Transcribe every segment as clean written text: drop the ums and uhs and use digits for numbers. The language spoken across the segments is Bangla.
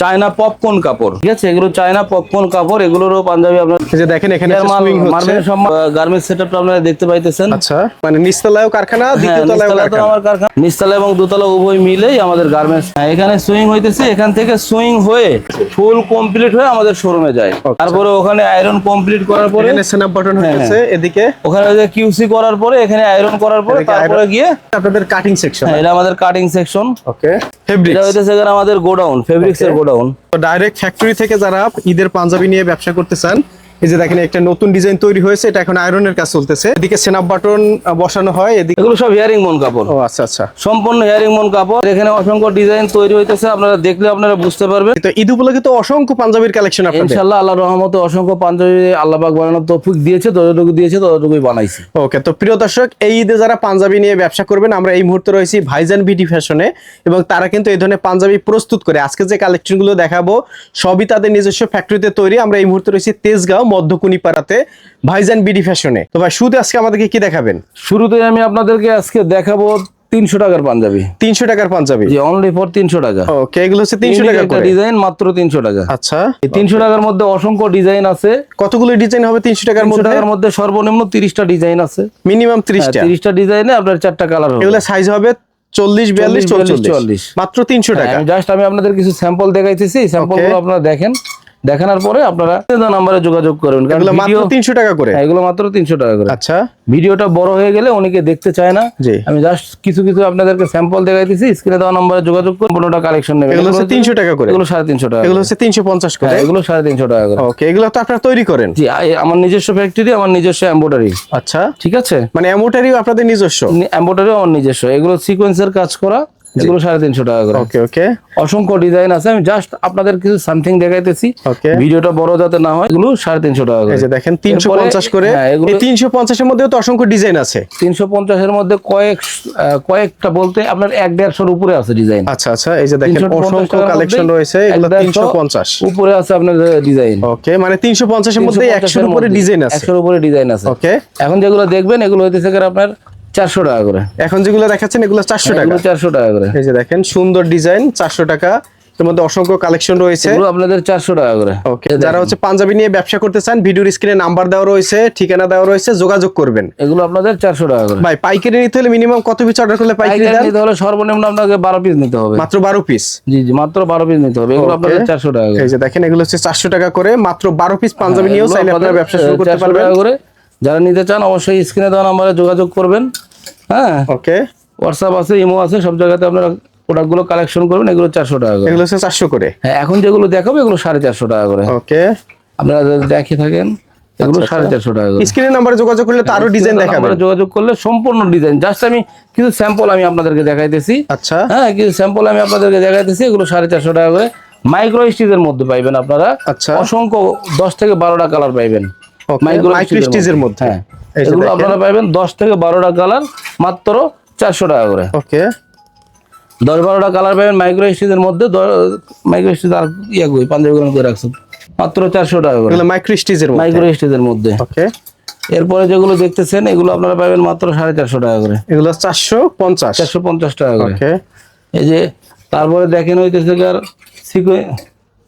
চায়না পপকর্ন কাপড়, ঠিক আছে, এগুলো চায়না পপকর্ন কাপড়, এগুলোরও পাঞ্জাবি আপনারা এই যে দেখেন এখানে সুইং হচ্ছে, গার্মেন্টস সেটআপটা আপনারা দেখতে পাইতেছেন। আচ্ছা, মানে নিচতলায়ও কারখানা, দ্বিতীয় তলায়ও কারখানা। আমার কারখানা নিচতলা এবং দোতলা উভয় মিলেই আমাদের গার্মেন্টস। এখানে সুইং হইতেছে, এখান থেকে সুইং হয়ে ফুল কমপ্লিট হয়ে আমাদের শোরুমে যায়। তারপরে ওখানে আয়রন কমপ্লিট করার পরে এখানে স্ন্যাপ বাটন হচ্ছে, এদিকে ওখানে যে কিউসি করার পরে এখানে আয়রন করার পরে তারপরে গিয়ে আপনাদের কাটিং সেকশন। এটা আমাদের কাটিং সেকশন। ওকে, ফেব্রিক্স, এটা হইতেছে এখানে আমাদের গোডাউন, ফেব্রিক্স এর গোডাউন। তো ডাইরেক্ট ফ্যাক্টরি থেকে যারা ঈদের পাঞ্জাবি নিয়ে ব্যবসা করতে চান, এই যে দেখেন একটা নতুন ডিজাইন তৈরি হয়েছে, এটা এখন আয়রনের কাজ চলতেছে। এদিকে স্ন্যাপ বাটন বসানো হয়, এদিকে এগুলো সব হেয়ারিং মন কাপড়। ও আচ্ছা আচ্ছা, সম্পূর্ণ হেয়ারিং মন কাপড়। এখানে অসংখ্য ডিজাইন তৈরি হইতেছে, আপনারা দেখলে আপনারা বুঝতে পারবেন। তো ঈদ উপলক্ষে তো অসংখ্য পাঞ্জাবির কালেকশন আপনাদের। ইনশাআল্লাহ আল্লাহর রহমতে অসংখ্য পাঞ্জাবি আল্লাহ পাক বানানোর তৌফিক দিয়েছে, যতটুকু দিয়েছে ততটুকুই বানাইছি। ওকে, তো প্রিয় দর্শক, এই ঈদে যারা পাঞ্জাবি নিয়ে ব্যবসা করবেন, আমরা এই মুহূর্তে রয়েছি ভাইজান বিডি ফ্যাশনে, এবং তারা কিন্তু এই ধরনের পাঞ্জাবি প্রস্তুত করে আজকে যে কালেকশন গুলো দেখাবো সবই তাদের নিজস্ব ফ্যাক্টরিতে তৈরি। আমরা এই মুহূর্তে রয়েছি তেজগাঁও মধ্যকুনিপাড়াতে ভাইজান বিডি ফ্যাশনে। তো ভাই, শুরুতে আজকে আমাদেরকে কি দেখাবেন? শুরুতে আমি আপনাদেরকে আজকে দেখাবো 300 টাকার পাঞ্জাবি। 300 টাকার পাঞ্জাবি, জি, অনলি ফর 300 টাকা। ওকে, এগুলো হচ্ছে 300 টাকা করে ডিজাইন, মাত্র 300 টাকা। আচ্ছা, এই 300 টাকার মধ্যে অসংখ্য ডিজাইন আছে। কতগুলো ডিজাইন হবে 300 টাকার মধ্যে? 300 টাকার মধ্যে সর্বনিম্ন 30টা ডিজাইন আছে, মিনিমাম 30টা। 30টা ডিজাইনে আপনার 4টা কালার হবে। এগুলো সাইজ হবে 40, 42, 44, মাত্র 300 টাকা। আমি আপনাদের কিছু স্যাম্পল দেখাইতেছি, স্যাম্পলগুলো আপনারা দেখেন, দেখানোর পরে আপনারা নম্বরে যোগাযোগ করবেন। এগুলো মাত্র 300 টাকা করে। এগুলো মাত্র 300 টাকা করে। আচ্ছা, ভিডিওটা বড় হয়ে গেলে অনেকে দেখতে চায় না, আমি জাস্ট কিছু কিছু আপনাদেরকে স্যাম্পল দেখাইতেছি, স্ক্রিনে দেওয়া নম্বরে যোগাযোগ করুন, 15টা কালেকশন নেবেন। এগুলো হচ্ছে 300 টাকা করে। এগুলো 350 টাকা। এগুলো হচ্ছে 350 করে। এগুলো 350 টাকা করে। ওকে, এগুলো তো আপনারা তৈরি করেন? জি, আমার নিজস্ব ফ্যাক্টরি, আমার নিজস্ব এমব্রয়ডারি। আচ্ছা, ঠিক আছে, মানে এমব্রয়ডারিও আপনাদের নিজস্ব? এমব্রয়ডারিও আমার নিজস্ব। এগুলো সিকোয়েন্সের কাজ করা, এগুলো 350 টাকা করে। ওকে ওকে, অসংখ্য ডিজাইন আছে, আমি জাস্ট আপনাদের কিছু সামথিং দেখাইতেছি, ভিডিওটা বড় যাতে না হয়। এগুলো 350 টাকা করে। এই যে দেখেন 350 করে। এই 350 এর মধ্যেও তো অসংখ্য ডিজাইন আছে। 350 এর মধ্যে কয়েকটা বলতে আপনার 150-এর উপরে আছে ডিজাইন। আচ্ছা আচ্ছা, এই যে দেখেন অসংখ্য কালেকশন রয়েছে, এগুলো 350 উপরে আছে আপনার ডিজাইন। ওকে, মানে 350 এর মধ্যে 100 এর উপরে ডিজাইন আছে। 100 এর উপরে ডিজাইন আছে। ওকে, এখন যেগুলো দেখবেন এগুলো হইতেছে আপনার 400 টাকা করে। এখন যেগুলো দেখাচ্ছেন এগুলো 400 টাকা। 400 টাকা করে। এই যে দেখেন সুন্দর ডিজাইন, 400 টাকা। এর মধ্যে অসংখ্য কালেকশন রয়েছে, এগুলো আপনাদের 400 টাকা করে। ওকে, যারা হচ্ছে পাঞ্জাবি নিয়ে ব্যবসা করতে চান, ভিডিওর স্ক্রিনে নাম্বার দেওয়া রয়েছে, ঠিকানা দেওয়া রয়েছে, যোগাযোগ করবেন। এগুলো আপনাদের 400 টাকা করে। ভাই, পাইকারি নিতে হলে মিনিমাম কত পিস অর্ডার করলে পাইকারি নিতে হলে সর্বনিম্ন আপনাকে 12 পিস নিতে হবে। মাত্র 12 পিস? জি জি, মাত্র 12 পিস নিতে হবে। এগুলো আপনাদের 400 টাকা করে। এই যে দেখেন এগুলো হচ্ছে 400 টাকা করে, মাত্র 12 পিস পাঞ্জাবি নিয়েও চাইলে আপনারা ব্যবসা শুরু করতে পারবেন। যারা নিতে চান অবশ্যই স্ক্রিনে দেওয়া নম্বরে যোগাযোগ করবেন। হ্যাঁ, ওকে, হোয়াটসঅ্যাপ আছে, ইমো আছে, সব জায়গাতে আপনারা প্রোডাক্টগুলো কালেকশন করবেন। এগুলো 400 টাকা করে। এগুলো হচ্ছে 400 করে। হ্যাঁ, এখন যেগুলো দেখাবো এগুলো 450 টাকা করে। ওকে, আপনারা দেখে থাকেন, এগুলো 450 টাকা করে। স্ক্রিনের নম্বরে যোগাযোগ করলে তো আরো ডিজাইন দেখাবেন। যোগাযোগ করলে সম্পূর্ণ ডিজাইন, জাস্ট আমি কিছু স্যাম্পল আমি আপনাদেরকে দেখাইতেছি। আচ্ছা, হ্যাঁ, কিছু স্যাম্পল আমি আপনাদেরকে দেখাইতেছি। এগুলো 450 টাকা করে। মাইক্রো স্টিচের মধ্যে পাইবেন আপনারা। আচ্ছা, অসংখ্য 10 থেকে 12টা কালার পাইবেন মাইক্রো স্টিচের মধ্যে। হ্যাঁ, এগুলো আপনারা পাইবেন 10 থেকে 12টা কালার, মাত্র 400 টাকা করে। ওকে, 10-12টা কালার পাবেন মাইক্রো স্টিচের মধ্যে। মাইক্রো স্টিচ আর পাঞ্জাবিগুলো করে রাখছেন, মাত্র 400 টাকা করে। এগুলো মাইক্রো স্টিচের মধ্যে। মাইক্রো স্টিচের মধ্যে। ওকে, এরপরে যেগুলো দেখতেছেন এগুলো আপনারা পাবেন মাত্র 450 টাকা করে। এগুলো 450 টাকা করে। ওকে, এই যে তারপরে দেখেন হইতেছে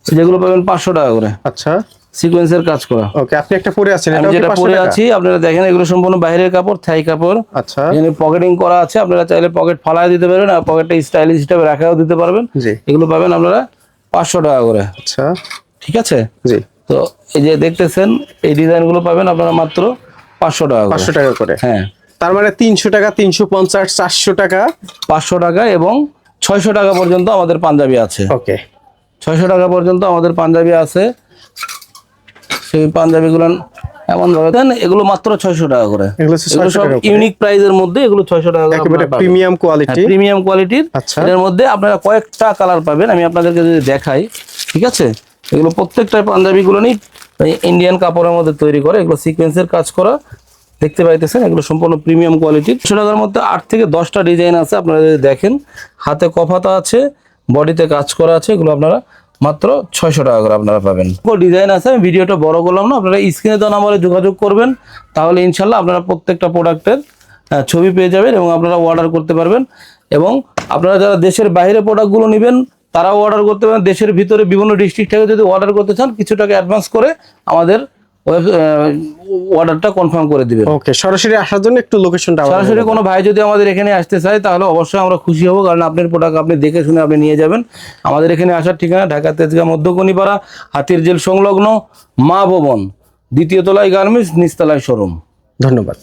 যেগুলো পাবেন 500 টাকা করে। আচ্ছা, সিকোয়েন্সের কাজ করা। ওকে, আপনি একটা পরে আছেন, আমি যেটা পরে আছি আপনারা দেখেন, এগুলো সম্পূর্ণ বাইরের কাপড়, থাই কাপড়। আচ্ছা, এখানে পকেটিং করা আছে, আপনারা চাইলে পকেট ফালায় দিতে পারবেন, আর পকেটটা স্টাইলিশ হিসেবে রাখাও দিতে পারবেন। জি, এগুলো পাবেন আপনারা 500 টাকা করে। আচ্ছা, ঠিক আছে। জি, তো এই যে দেখতেছেন এই ডিজাইনগুলো পাবেন আপনারা মাত্র 500 টাকা করে। 500 টাকা করে। হ্যাঁ, তার মানে 300 টাকা, 350, 400 টাকা, 500 টাকা এবং 600 টাকা পর্যন্ত আমাদের পাঞ্জাবি আছে। ওকে, 600 টাকা পর্যন্ত আমাদের পাঞ্জাবি আছে। সেই পাঞ্জাবিগুলো এমন ভাবে দেন, এগুলো মাত্র 600 টাকা করে। এগুলো সব ইউনিক প্রাইজের মধ্যে, এগুলো 600 টাকা করে। একেবারে প্রিমিয়াম কোয়ালিটি। প্রিমিয়াম কোয়ালিটির। আচ্ছা, এর মধ্যে আপনারা কয়েকটা কালার পাবেন, আমি আপনাদেরকে যদি দেখাই। ঠিক আছে, এগুলো প্রত্যেকটা পাঞ্জাবিগুলো নিয়ে ইন্ডিয়ান কাপড়ের মধ্যে তৈরি করে, এগুলো সিকোয়েন্সের কাজ করা, দেখতে পাইতেছেন। এগুলো সম্পূর্ণ প্রিমিয়াম কোয়ালিটির। 600 টাকার মধ্যে 8 থেকে 10টা ডিজাইন আছে। আপনারা যদি দেখেন, হাতে কফাতা আছে, বডিতে কাজ করা আছে। এগুলো আপনারা মাত্র 600 টাকা করে আপনারা পাবেন। ডিজাইন আছে, আমি ভিডিওটা বড় করলাম না, আপনারা স্ক্রিনে দেওয়া নম্বরে যোগাযোগ করবেন, তাহলে ইনশাল্লাহ আপনারা প্রত্যেকটা প্রোডাক্টের ছবি পেয়ে যাবেন এবং আপনারা অর্ডার করতে পারবেন। এবং আপনারা যারা দেশের বাইরে প্রোডাক্টগুলো নেবেন, তারাও অর্ডার করতে পারেন। দেশের ভিতরে বিভিন্ন ডিস্ট্রিক্ট থেকে যদি অর্ডার করতে চান কিছু টাকা অ্যাডভান্স করে আমাদের অর্ডারটা কনফার্ম করে দিবেন। ওকে, সরাসরি আসার জন্য একটু লোকেশনটা সরাসরি কোনো ভাই যদি আমাদের এখানে আসতে চায় তাহলে অবশ্যই আমরা খুশি হব, কারণ আপনার প্রোডাক্ট আপনি দেখে শুনে আপনি নিয়ে যাবেন। আমাদের এখানে আসার ঠিকানা ঢাকা তেজগাঁ মধ্যকনিপাড়া হাতির জেল সংলগ্ন মা ভবন, 2য় তলায় গার্মেন্টস, নিচতলায় শোরুম। ধন্যবাদ।